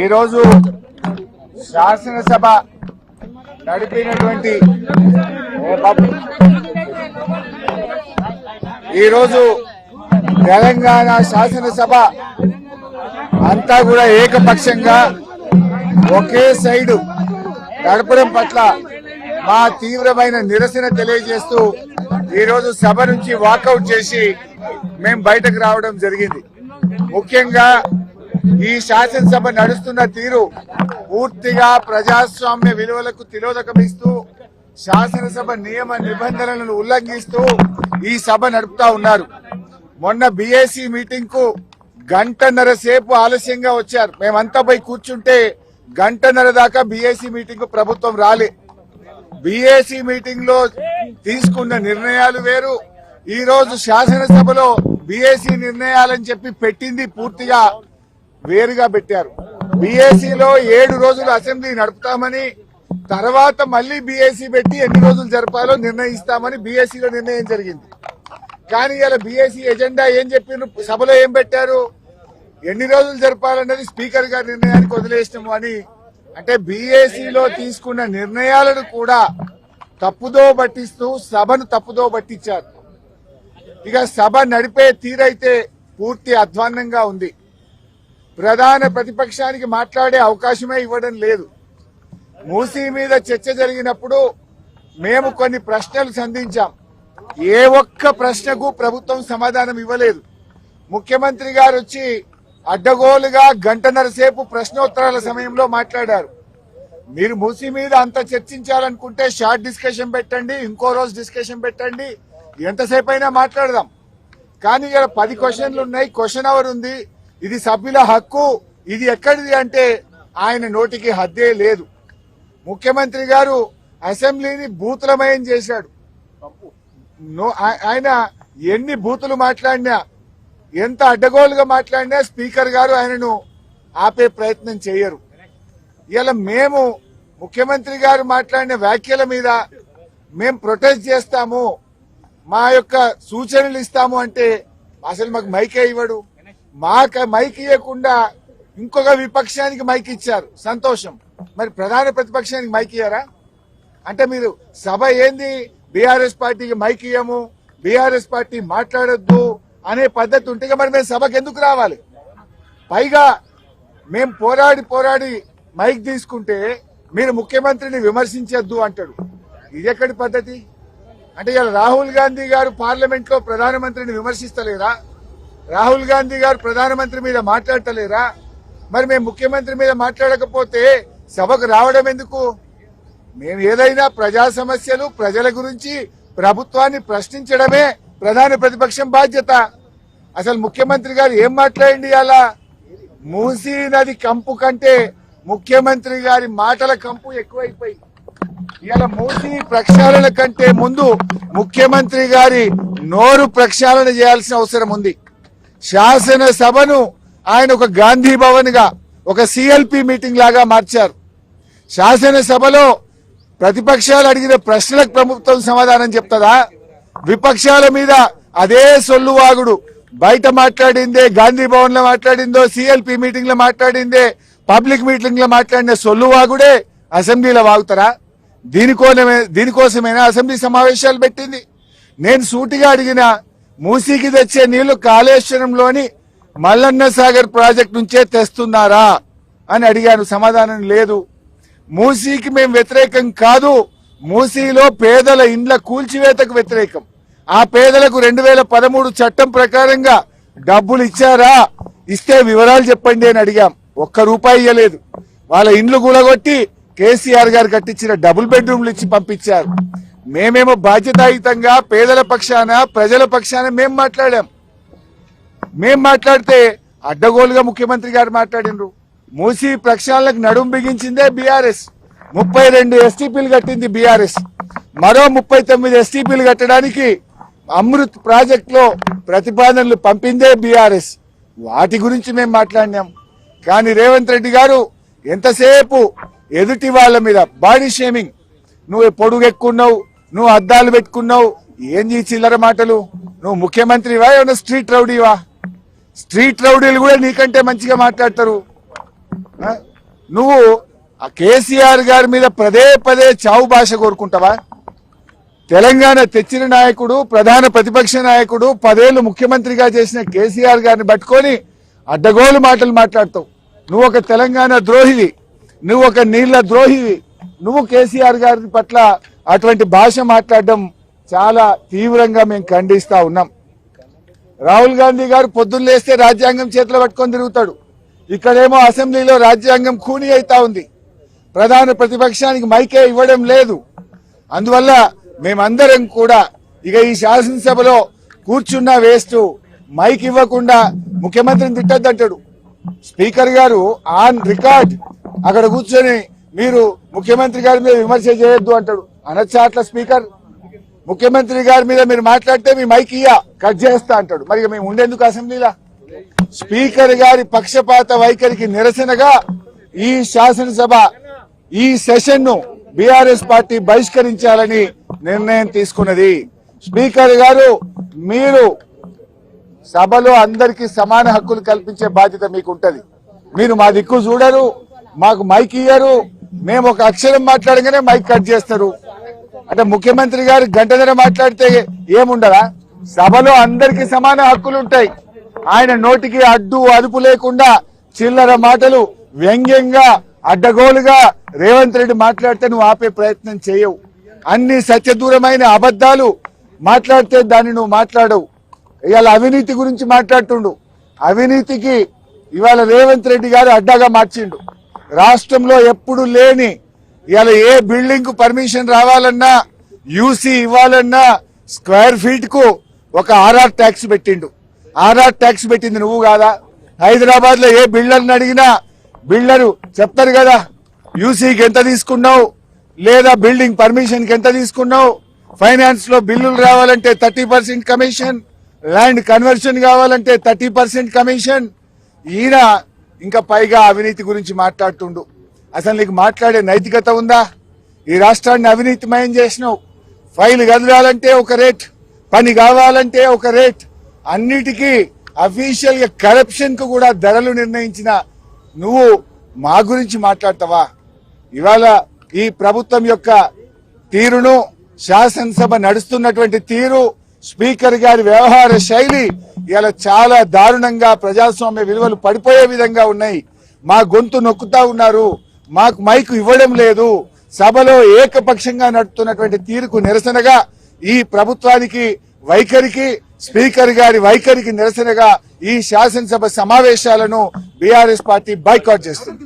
ఈరోజు శాసనసభ నడిపినటువంటి ఈరోజు తెలంగాణ శాసనసభ అంతా కూడా ఏకపక్షంగా ఒకే సైడు నడపడం పట్ల మా తీవ్రమైన నిరసన తెలియజేస్తూ ఈరోజు సభ నుంచి వాకౌట్ చేసి మేము బయటకు రావడం జరిగింది. ముఖ్యంగా ఈ శాసనసభ నడుస్తున్న తీరు పూర్తిగా ప్రజాస్వామ్య విలువలకు తిలోదకమిస్తూ శాసనసభ నియమ నిబంధనలను ఉల్లంఘిస్తూ ఈ సభ నడుపుతా ఉన్నారు. మొన్న బీఏసీ మీటింగ్ కు గంటన్నర సేపు ఆలస్యంగా వచ్చారు. మేమంతా పోయి కూర్చుంటే గంటన్నర దాకా బీఏసీ మీటింగ్ కు ప్రభుత్వం రాలే. బీఏసీ మీటింగ్ లో తీసుకున్న నిర్ణయాలు వేరు, ఈ రోజు శాసనసభలో బీఏసీ నిర్ణయాలని చెప్పి పెట్టింది పూర్తిగా వేరుగా పెట్టారు. బీఏసీలో 7 రోజులు అసెంబ్లీ నడుపుతామని, తర్వాత మళ్లీ బీఏసీ పెట్టి ఎన్ని రోజులు జరపాలో నిర్ణయిస్తామని బీఏసీలో నిర్ణయం జరిగింది. కానీ ఇలా బీఏసీ ఎజెండా ఏం చెప్పిన సభలో ఏం పెట్టారు, ఎన్ని రోజులు జరపాలన్నది స్పీకర్ గారి నిర్ణయానికి వదిలేసినాము అని. అంటే బీఏసీలో తీసుకున్న నిర్ణయాలను కూడా తప్పుదో పట్టిస్తూ సభను తప్పుదో పట్టించారు. ఇక సభ నడిపే తీరైతే పూర్తి అధ్వాన్నంగా ఉంది. ప్రధాన ప్రతిపక్షానికి మాట్లాడే అవకాశమే ఇవ్వడం లేదు. మూసీ మీద చర్చ జరిగినప్పుడు మేము కొన్ని ప్రశ్నలు సంధించాం. ఏ ఒక్క ప్రశ్నకు ప్రభుత్వం సమాధానం ఇవ్వలేదు. ముఖ్యమంత్రి గారు వచ్చి అడ్డగోలుగా గంటన్నర సేపు ప్రశ్నోత్తరాల సమయంలో మాట్లాడారు. మీరు మూసీ మీద అంత చర్చించాలనుకుంటే షార్ట్ డిస్కషన్ పెట్టండి, ఇంకో రోజు డిస్కషన్ పెట్టండి, ఎంతసేపు అయినా మాట్లాడదాం. కానీ ఇలా 10 క్వశ్చన్లు ఉన్నాయి, క్వశ్చన్ అవర్ ఉంది, ఇది సభ్యుల హక్కు, ఇది ఎక్కడిది అంటే ఆయన నోటికి హద్దే లేదు. ముఖ్యమంత్రి గారు అసెంబ్లీని బూతులమయం చేశాడు. ఆయన ఎన్ని బూతులు మాట్లాడినా, ఎంత అడ్డగోలుగా మాట్లాడినా స్పీకర్ గారు ఆయనను ఆపే ప్రయత్నం చేయరు. ఇలా మేము ముఖ్యమంత్రి గారు మాట్లాడిన వ్యాఖ్యల మీద మేము ప్రొటెస్ట్ చేస్తాము, మా యొక్క సూచనలు ఇస్తాము అంటే అసలు మాకు మైకే ఇవ్వడు. మాకు మైక్ ఇవ్వకుండా ఇంకొక విపక్షానికి మైక్ ఇచ్చారు, సంతోషం. మరి ప్రధాన ప్రతిపక్షానికి మైక్ ఇయ్యారా? అంటే మీరు సభ ఏంది, బీఆర్ఎస్ పార్టీకి మైక్ ఇయ్యము, బీఆర్ఎస్ పార్టీ మాట్లాడొద్దు అనే పద్ధతి ఉంటే మరి మేము సభకు ఎందుకు రావాలి? పైగా మేము పోరాడి మైక్ తీసుకుంటే మీరు ముఖ్యమంత్రిని విమర్శించొద్దు అంటాడు. ఇది ఎక్కడి పద్ధతి? అంటే ఇలా రాహుల్ గాంధీ గారు పార్లమెంట్ లో ప్రధానమంత్రిని విమర్శిస్తలేరా? రాహుల్ గాంధీ గారు ప్రధానమంత్రి మీద మాట్లాడతలేరా? మరి మేము ముఖ్యమంత్రి మీద మాట్లాడకపోతే సభకు రావడం ఎందుకు? మేము ఏదైనా ప్రజా సమస్యలు, ప్రజల గురించి ప్రభుత్వాన్ని ప్రశ్నించడమే ప్రధాన ప్రతిపక్షం బాధ్యత. అసలు ముఖ్యమంత్రి గారు ఏం మాట్లాడండి? అలా మూసీ నది కంపు కంటే ముఖ్యమంత్రి గారి మాటల కంపు ఎక్కువైపోయి ఇలా మూసీ ప్రక్షాళన కంటే ముందు ముఖ్యమంత్రి గారి నోరు ప్రక్షాళన చేయాల్సిన అవసరం ఉంది. శాసనసభను ఆయన ఒక గాంధీ భవన్ గా, ఒక సిఎల్పి మీటింగ్ లాగా మార్చారు. శాసనసభలో ప్రతిపక్షాలు అడిగిన ప్రశ్నలకు ప్రభుత్వం సమాధానం చెప్తుందా? విపక్షాల మీద అదే సొల్లువాగుడు, బయట మాట్లాడిందే, గాంధీ భవన్ లో మాట్లాడిందో, సిఎల్పి మీటింగ్ లో మాట్లాడిందే, పబ్లిక్ మీటింగ్ లో మాట్లాడిన సొల్లువాగుడే అసెంబ్లీలో వాగుతారా? దీనికోసమైనా అసెంబ్లీ సమావేశాలు పెట్టింది. నేను సూటిగా అడిగిన, మూసీకి తెచ్చే నీళ్లు కాళేశ్వరంలోని మల్లన్న సాగర్ ప్రాజెక్టు నుంచే తెస్తున్నారా అని అడిగాను. సమాధానం లేదు. మూసీకి మేము వ్యతిరేకం కాదు, మూసీలో పేదల ఇండ్ల కూల్చివేతకు వ్యతిరేకం. ఆ పేదలకు 2013 చట్టం ప్రకారంగా డబ్బులు ఇచ్చారా? ఇస్తే వివరాలు చెప్పండి అని అడిగాం. ₹1 ఇవ్వలేదు. వాళ్ళ ఇండ్లు కూలగొట్టి కేసీఆర్ గారు కట్టించిన డబుల్ బెడ్రూమ్లు ఇచ్చి పంపించారు. మేమేమో బాధ్యతాయుతంగా పేదల పక్షాన, ప్రజల పక్షాన మేము మాట్లాడాం. మేం మాట్లాడితే అడ్డగోలుగా ముఖ్యమంత్రి గారు మాట్లాడినరు. మూసీ ప్రక్షాళనకు నడుం బిగించిందే బీఆర్ఎస్. 32 ఎస్టీపీలు కట్టింది బీఆర్ఎస్. మరో 39 ఎస్టీపీలు కట్టడానికి అమృత్ ప్రాజెక్ట్ లో ప్రతిపాదనలు పంపిందే బీఆర్ఎస్. వాటి గురించి మేము మాట్లాడినాం. కానీ రేవంత్ రెడ్డి గారు ఎంతసేపు ఎదుటి వాళ్ళ మీద బాడీ షేమింగ్, నువ్వు పొడుగు ఎక్కున్నావు, నువ్వు అద్దాలు పెట్టుకున్నావు, ఏంది చిల్లర మాటలు? నువ్వు ముఖ్యమంత్రివా, ఏమన్నా స్ట్రీట్ రౌడీవా? స్ట్రీట్ రౌడీలు కూడా నీకంటే మంచిగా మాట్లాడతారు. ఆ? నువ్వు ఆ కేసీఆర్ గారి మీద పదే పదే చావు భాష కోరుకుంటావా? తెలంగాణ తెచ్చిన నాయకుడు, ప్రధాన ప్రతిపక్ష నాయకుడు, 10 ఏళ్లు ముఖ్యమంత్రిగా చేసిన కేసీఆర్ గారిని పట్టుకొని అడ్డగోలు మాటలు మాట్లాడతావు. నువ్వు ఒక తెలంగాణ ద్రోహివి, నువ్వు ఒక నీళ్ల ద్రోహివి. నువ్వు కేసీఆర్ గారి పట్ల అటువంటి భాష మాట్లాడడం చాలా తీవ్రంగా మేము ఖండిస్తా ఉన్నాం. రాహుల్ గాంధీ గారు పొద్దున్న లేస్తే రాజ్యాంగం చేతిలో పట్టుకొని తిరుగుతాడు. ఇక్కడేమో అసెంబ్లీలో రాజ్యాంగం ఖూనీ అవుతా ఉంది. ప్రధాన ప్రతిపక్షానికి మైకే ఇవ్వడం లేదు. అందువల్ల మేమందరం కూడా ఇక ఈ శాసనసభలో కూర్చున్న వేస్ట్, మైక్ ఇవ్వకుండా ముఖ్యమంత్రిని తిట్టద్దంటాడు. స్పీకర్ గారు ఆన్ రికార్డ్ అక్కడ కూర్చొని మీరు ముఖ్యమంత్రి గారి మీద విమర్శ చేయొద్దు అంటాడు. అనొచ్చా అట్లా స్పీకర్? ముఖ్యమంత్రి గారి మీద మీరు మాట్లాడితే మీ మైక్ కట్ చేస్తా అంటాడు. మరి మేము ఉండేందుకు అసెంబ్లీలా? స్పీకర్ గారి పక్షపాత వైఖరికి నిరసనగా ఈ శాసనసభ ఈ సెషన్ ను బీఆర్ఎస్ పార్టీ బహిష్కరించాలని నిర్ణయం తీసుకున్నది. స్పీకర్ గారు, మీరు సభలో అందరికీ సమాన హక్కులు కల్పించే బాధ్యత మీకు ఉంటది. మీరు మా దిక్కు చూడరు, మాకు మైక్ ఇయ్యరు. మేము ఒక అక్షరం మాట్లాడగానే మైక్ కట్ చేస్తారు. అంటే ముఖ్యమంత్రి గారు గంటన్నర మాట్లాడితే ఏముండదా? సభలో అందరికీ సమాన హక్కులు ఉంటాయి. ఆయన నోటికి అడ్డు అదుపు లేకుండా చిల్లర మాటలు వ్యంగ్యంగా అడ్డగోలుగా రేవంత్ రెడ్డి మాట్లాడితే నువ్వు ఆపే ప్రయత్నం చేయవు. అన్ని సత్యదూరమైన అబద్ధాలు మాట్లాడితే దాన్ని నువ్వు మాట్లాడవు. ఇవాళ అవినీతి గురించి మాట్లాడుతుండు. అవినీతికి ఇవాళ రేవంత్ రెడ్డి గారు అడ్డాగా మార్చిండు. రాష్ట్రంలో ఎప్పుడు లేని ఇవాళ ఏ బిల్డింగ్ కు పర్మిషన్ రావాలన్నా, యూసీ ఇవ్వాలన్నా స్క్వేర్ ఫీట్ కు ఒక ఆర్ఆర్ ట్యాక్స్ పెట్టిండు. ఆర్ఆర్ ట్యాక్స్ పెట్టింది నువ్వు కాదా? హైదరాబాద్ లో ఏ బిల్డర్ని అడిగినా బిల్డరు చెప్తారు కదా, యూసీకి ఎంత తీసుకున్నావు, లేదా బిల్డింగ్ పర్మిషన్ కి ఎంత తీసుకున్నావు, ఫైనాన్స్ లో బిల్లులు రావాలంటే 30% కమిషన్, ల్యాండ్ కన్వర్షన్ కావాలంటే 30% కమిషన్. ఈయన ఇంకా పైగా అవినీతి గురించి మాట్లాడుతుండు. అసలు నీకు మాట్లాడే నైతికత ఉందా? ఈ రాష్ట్రాన్ని అవినీతిమయం చేసినావు. ఫైల్ కదలాలంటే ఒక రేట్, పని కావాలంటే ఒక రేట్, అన్నిటికీ అఫీషియల్ గా కరప్షన్ కు కూడా ధరలు నిర్ణయించిన నువ్వు మా గురించి మాట్లాడతావా? ఇవాళ ఈ ప్రభుత్వం యొక్క తీరును, శాసనసభ నడుస్తున్నటువంటి తీరు, స్పీకర్ గారి వ్యవహార శైలి ఇలా చాలా దారుణంగా ప్రజాస్వామ్య విలువలు పడిపోయే విధంగా ఉన్నాయి. మా గొంతు నొక్కుతా ఉన్నారు, మాకు మైకు ఇవ్వడం లేదు. సభలో ఏకపక్షంగా నడుపుతున్నటువంటి తీరుకు నిరసనగా, ఈ ప్రభుత్వానికి వైఖరికి, స్పీకర్ గారి వైఖరికి నిరసనగా ఈ శాసనసభ సమావేశాలను బీఆర్ఎస్ పార్టీ బాయ్కాట్ చేస్తుంది.